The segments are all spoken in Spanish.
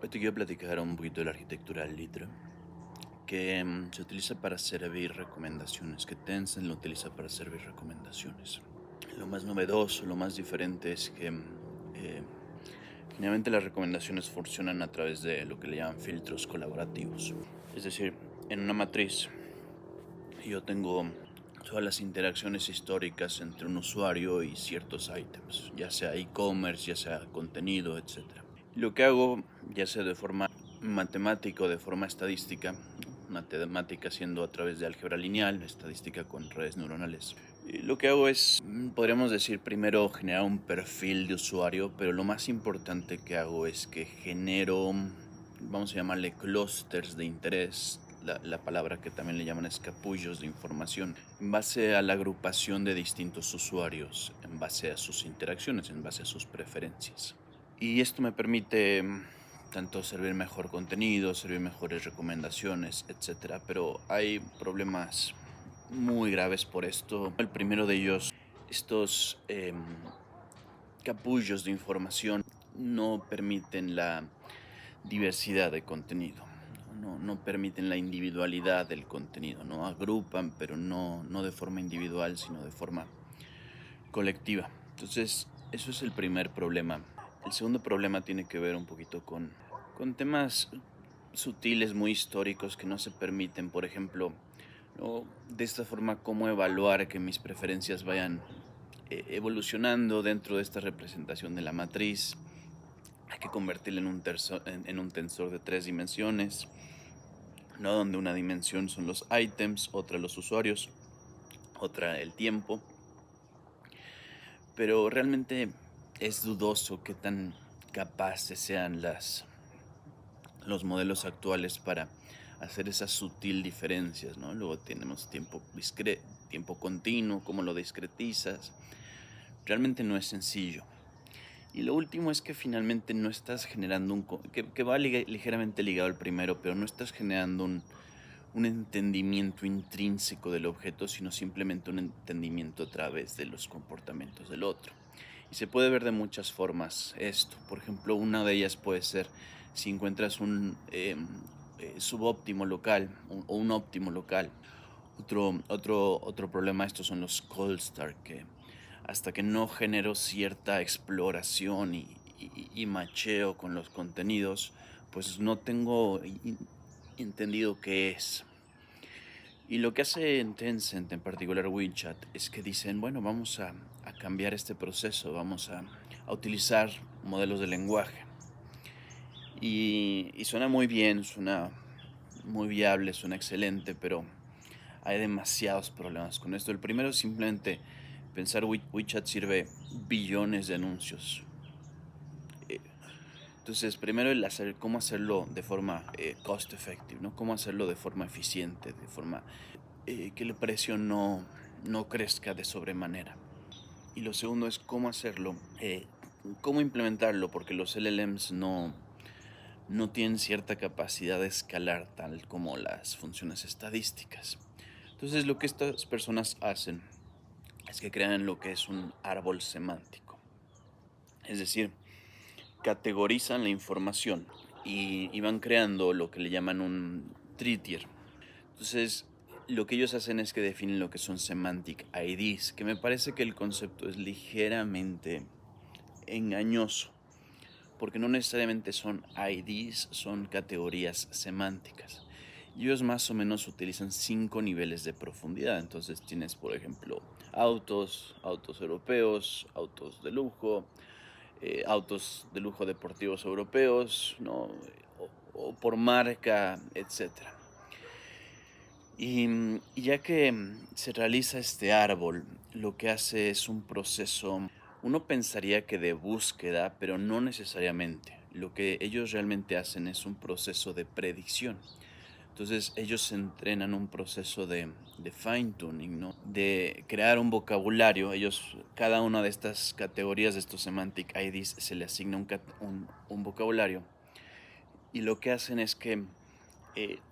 Hoy te quiero platicar un poquito de la arquitectura Litra, que se utiliza para servir recomendaciones, que Tencent lo utiliza para servir recomendaciones. Lo más novedoso, lo más diferente es que generalmente las recomendaciones funcionan a través de lo que le llaman filtros colaborativos. Es decir, en una matriz yo tengo todas las interacciones históricas entre un usuario y ciertos ítems, ya sea e-commerce, ya sea contenido, etc. Lo que hago, ya sea de forma matemática o de forma estadística, matemática siendo a través de álgebra lineal, estadística con redes neuronales. Y lo que hago es, podríamos decir, primero generar un perfil de usuario, pero lo más importante que hago es que genero, vamos a llamarle clusters de interés, la palabra que también le llaman escapullos de información, en base a la agrupación de distintos usuarios, en base a sus interacciones, en base a sus preferencias. Y esto me permite tanto servir mejor contenido, servir mejores recomendaciones, etcétera. Pero hay problemas muy graves por esto. El primero de ellos, estos capullos de información no permiten la diversidad de contenido. No permiten la individualidad del contenido, no agrupan, pero no de forma individual, sino de forma colectiva. Entonces, eso es el primer problema. El segundo problema tiene que ver un poquito con temas sutiles, muy históricos que no se permiten. Por ejemplo, ¿no? De esta forma, cómo evaluar que mis preferencias vayan evolucionando dentro de esta representación de la matriz. Hay que convertirla en un tensor de 3 dimensiones, ¿no? Donde una dimensión son los ítems, otra los usuarios, otra el tiempo. Pero realmente es dudoso qué tan capaces sean los modelos actuales para hacer esas sutil diferencias, ¿no? Luego tenemos tiempo continuo, cómo lo discretizas. Realmente no es sencillo. Y lo último es que finalmente no estás generando que va ligeramente ligado al primero, pero no estás generando un entendimiento intrínseco del objeto, sino simplemente un entendimiento a través de los comportamientos del otro. Y se puede ver de muchas formas esto. Por ejemplo, una de ellas puede ser si encuentras un subóptimo local o un óptimo local. Otro problema, estos son los cold start, que hasta que no genero cierta exploración y macheo con los contenidos, pues no tengo entendido qué es. Y lo que hace en Tencent, en particular WeChat, es que dicen, bueno, vamos a cambiar este proceso, vamos a utilizar modelos de lenguaje. Y suena muy bien, suena muy viable, suena excelente, pero hay demasiados problemas con esto. El primero es simplemente pensar WeChat sirve billones de anuncios. Eh, Entonces, primero cómo hacerlo de forma cost effective, ¿no? Cómo hacerlo de forma eficiente, de forma que el precio no crezca de sobremanera. Y lo segundo es cómo hacerlo, cómo implementarlo, porque los LLMs no tienen cierta capacidad de escalar tal como las funciones estadísticas. Entonces, lo que estas personas hacen es que crean lo que es un árbol semántico. Es decir, categorizan la información y van creando lo que le llaman un tritier. Entonces, lo que ellos hacen es que definen lo que son semantic IDs, que me parece que el concepto es ligeramente engañoso, porque no necesariamente son IDs, son categorías semánticas. Y ellos más o menos utilizan 5 niveles de profundidad. Entonces tienes, por ejemplo, autos europeos, autos de lujo, autos de lujo deportivos europeos, ¿no? O por marca, etcétera. Y ya que se realiza este árbol, lo que hace es un proceso, uno pensaría que de búsqueda, pero no necesariamente. Lo que ellos realmente hacen es un proceso de predicción. Entonces ellos entrenan un proceso de fine tuning, ¿no? De crear un vocabulario. Cada una de estas categorías, de estos semantic IDs, se le asigna un vocabulario. Y lo que hacen es que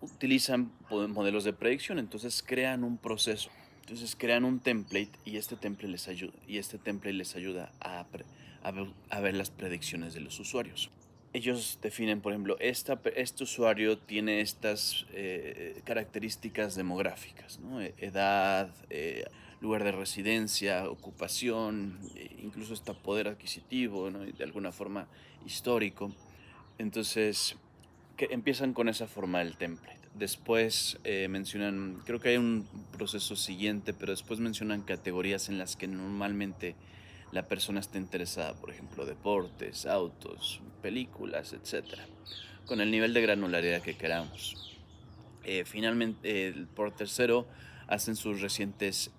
utilizan modelos de predicción, entonces crean un proceso, entonces crean un template y este template les ayuda a ver las predicciones de los usuarios. ellos definen, por ejemplo, este usuario tiene estas características demográficas, ¿no? Edad, lugar de residencia, ocupación, incluso hasta poder adquisitivo, ¿no? Y de alguna forma histórico. Entonces, que empiezan con esa forma del template. Después mencionan, creo que hay un proceso siguiente, pero después mencionan categorías en las que normalmente la persona está interesada, por ejemplo, deportes, autos, películas, etcétera, con el nivel de granularidad que queramos. Finalmente, por tercero, hacen sus recientes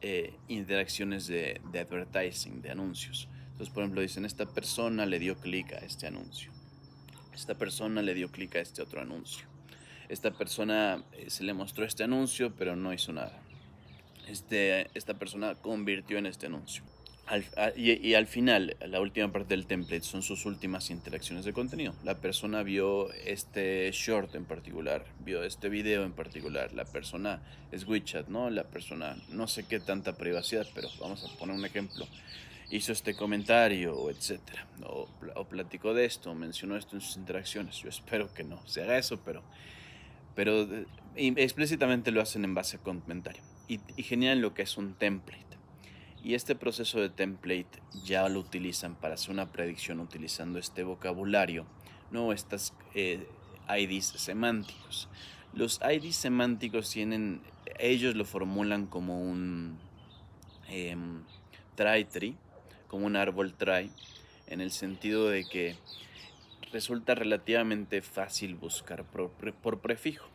interacciones de advertising, de anuncios. Entonces, por ejemplo, dicen, esta persona le dio clic a este anuncio. Esta persona le dio clic a este otro anuncio. Esta persona se le mostró este anuncio, pero no hizo nada. Esta persona convirtió en este anuncio. Y al final, la última parte del template son sus últimas interacciones de contenido. La persona vio este short en particular, vio este video en particular. La persona es WeChat, ¿no? La persona, no sé qué tanta privacidad, pero vamos a poner un ejemplo. Hizo este comentario, etcétera. O platicó de esto, mencionó esto en sus interacciones. Yo espero que no se haga eso, pero explícitamente lo hacen en base a comentario. Y generan lo que es un template. Y este proceso de template ya lo utilizan para hacer una predicción utilizando este vocabulario, ¿no? Estas IDs semánticos. Los IDs semánticos tienen, ellos lo formulan como un try tree, como un árbol try, en el sentido de que resulta relativamente fácil buscar por prefijo,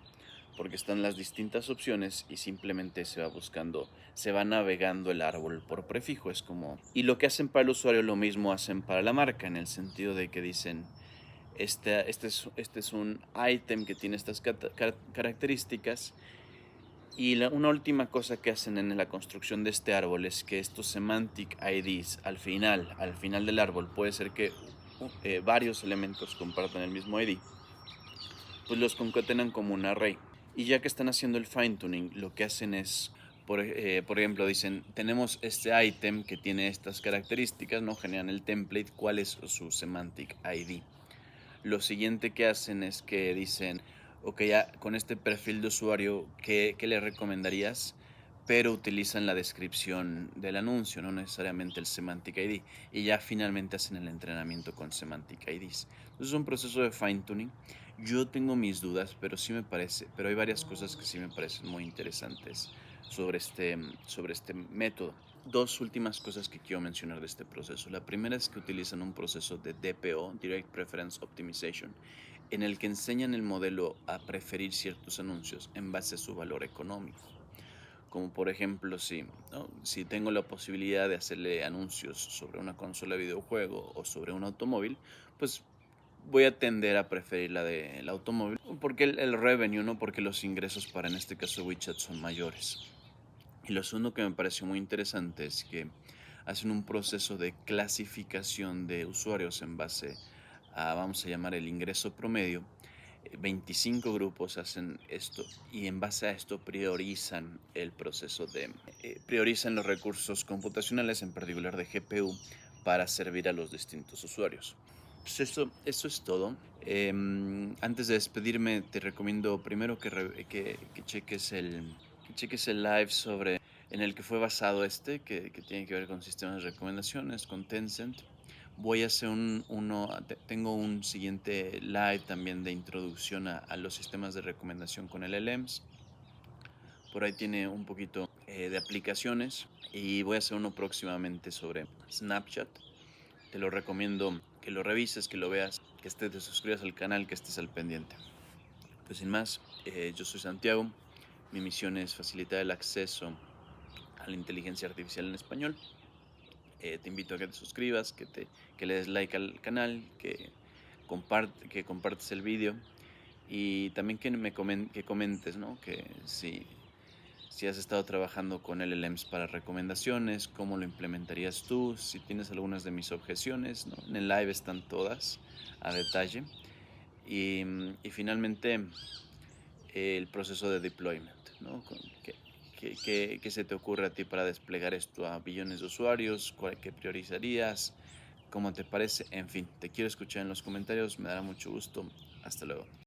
porque están las distintas opciones y simplemente se va buscando, se va navegando el árbol por prefijo. Es como, y lo que hacen para el usuario lo mismo hacen para la marca, en el sentido de que dicen, este es un ítem que tiene estas características. Y una última cosa que hacen en la construcción de este árbol es que estos semantic IDs al final del árbol, puede ser que varios elementos compartan el mismo ID, pues los concatenan como un array. Y ya que están haciendo el fine tuning, lo que hacen es, por ejemplo, dicen, tenemos este item que tiene estas características, ¿no? Generan el template, ¿cuál es su semantic ID? Lo siguiente que hacen es que dicen, ok, ya con este perfil de usuario, ¿qué le recomendarías? Pero utilizan la descripción del anuncio, no necesariamente el Semantic ID. Y ya finalmente hacen el entrenamiento con Semantic IDs. Entonces es un proceso de fine tuning. Yo tengo mis dudas, pero sí me parece, pero hay varias cosas que sí me parecen muy interesantes sobre este método. Dos últimas cosas que quiero mencionar de este proceso. La primera es que utilizan un proceso de DPO, Direct Preference Optimization, en el que enseñan el modelo a preferir ciertos anuncios en base a su valor económico. Como por ejemplo, ¿no? Si tengo la posibilidad de hacerle anuncios sobre una consola de videojuego o sobre un automóvil, pues voy a tender a preferir la del automóvil, porque el revenue, ¿no? Porque los ingresos para, en este caso, WeChat son mayores. Y lo segundo que me pareció muy interesante es que hacen un proceso de clasificación de usuarios en base a, vamos a llamar, el ingreso promedio. 25 grupos hacen esto y en base a esto priorizan el proceso priorizan los recursos computacionales, en particular de GPU, para servir a los distintos usuarios. Pues eso es todo. Antes de despedirme, te recomiendo primero que cheques el live en el que fue basado que tiene que ver con sistemas de recomendaciones, con Tencent. Voy a hacer tengo un siguiente live también de introducción a los sistemas de recomendación con LLMs. Por ahí tiene un poquito de aplicaciones y voy a hacer uno próximamente sobre Snapchat. Te lo recomiendo que lo revises, que lo veas, te suscribas al canal, que estés al pendiente. Pues sin más, yo soy Santiago. Mi misión es facilitar el acceso a la inteligencia artificial en español. Te invito a que te suscribas, que le des like al canal, que compartes el vídeo y también que comentes, ¿no? Que si has estado trabajando con LLMs para recomendaciones, cómo lo implementarías tú, si tienes algunas de mis objeciones, ¿no? En el live están todas a detalle. Y finalmente el proceso de deployment, ¿no? ¿Qué se te ocurre a ti para desplegar esto a billones de usuarios? ¿Qué priorizarías? cómo te parece. En fin, te quiero escuchar en los comentarios, me dará mucho gusto. Hasta luego.